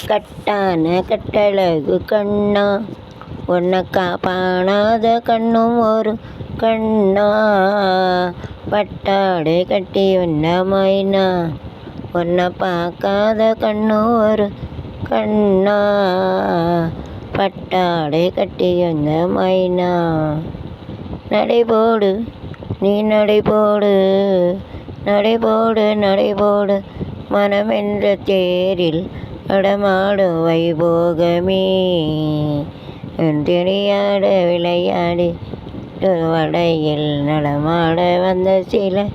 கட்டான கட்டழகு கண்ணா உன்னை காணாத கண்ணும் ஒரு கண்ணா. பட்டாடை கட்டி வந்த மைனா உன்னை பார்க்காத கண்ணும் ஒரு கண்ணா. பட்டாடை கட்டி வந்த மைனா. நடைபோடு நீ நடைபோடு நடைபோடு நடைபோடு மனமென்ற தேரில் நடமாடும் வைபோகமே. தெரியாட விளையாடி வடையில் நடமாட வந்த சில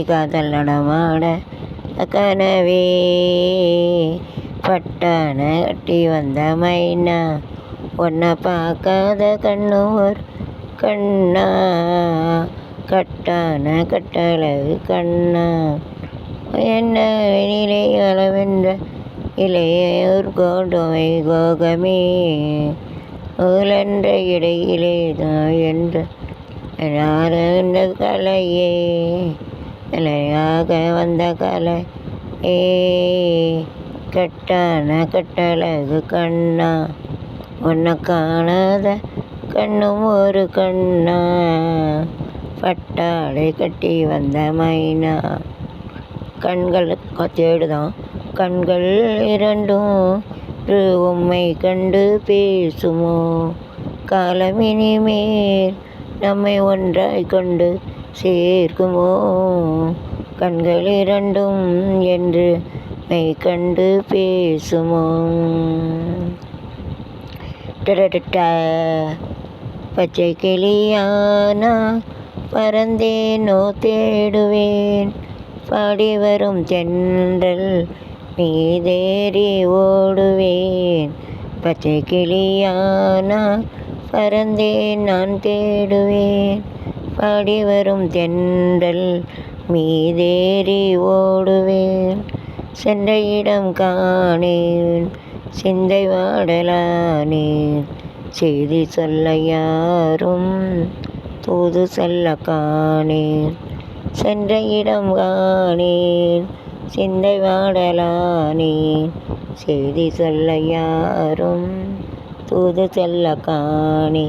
காதல் நடமாட கனவே. பட்டான கட்டி வந்த மைனா உன்னை பார்க்காத கண்ணும் ஒரு கண்ணா. கட்டான கட்டழகு கண்ணா. என்ன வெளியிலே அளவென்ற இளையோர் கோடுமை கோகமே. ஊழென்ற இடையிலே என்ற என்ற கலையே கலையாக வந்த கலை கட்டான கட்டழகு கண்ணா உன்னை காணாத கண்ணும் ஒரு கண்ணா. பட்டாடை கட்டி வந்த மைனா. கண்கள் தேடுதான் கண்கள் இரண்டும் உம்மை கண்டு பேசுமோ. காலமினிமேல் நம்மை ஒன்றாய் கொண்டு சேர்க்குமோ. கண்கள் இரண்டும் என்று மை கண்டு பேசுமோ. பச்சை கிளியானா பறந்தேனோ தேடுவேன். பாடி வரும் தென்றல் மீதேறி ஓடுவேன். பச்சை கிளியானா பறந்தேன் நான் தேடுவேன். பாடி வரும் தென்றல் மீதேறி ஓடுவேன். சென்ற இடம் காணேன் சிந்தை வாடலானேன். செய்தி சொல்ல யாரும் தூது சொல்ல காணேன். சென்ற இடம் காணேன் சிந்தை வாடலானேன். செய்தி சொல்ல யாரும் தூது சொல்ல காணே.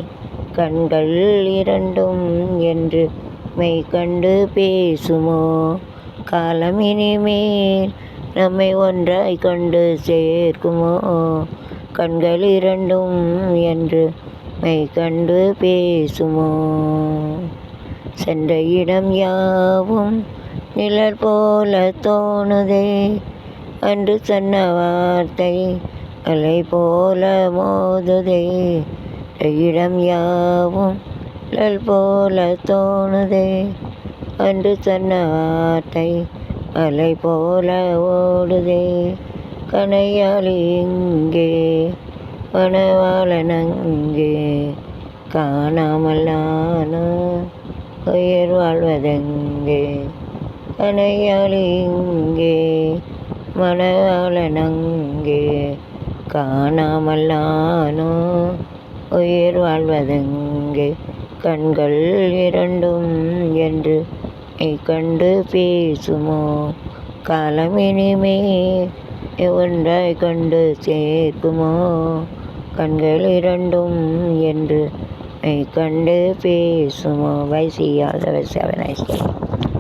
கண்கள் இரண்டும் என்று மெய் கண்டு பேசுமோ. காலம் இனிமேல் நம்மை ஒன்றாய் கொண்டு சேர்க்குமோ. கண்கள் இரண்டும் என்று மெய் கண்டு பேசுமோ. சென்ற இடம் யாவும் நிழல் போல தோணுதே. அன்று சொன்ன வார்த்தை அலை போல மோதுதே. இடம் யாவும் நிழல் போல தோணுதே. அன்று சொன்ன வார்த்தை அலை போல ஓடுதே. கனையாளி இங்கே மணவாளன் அங்கே காணாமல் நானும் உயிர் வாழ்வதெங்கே. கனையாளி இங்கே மணவாளன் அங்கே காணாமல் நானும் உயிர் வாழ்வதெங்கே. கண்கள் இரண்டும் என்று கண்டு பேசுமோ. காலம் இனிமேல் ஒன்றாய் கொண்டு சேர்க்குமோ. கண்கள் இரண்டும் என்று கண்டு பேசுமோ. Bye, see you all the best. Have a nice day.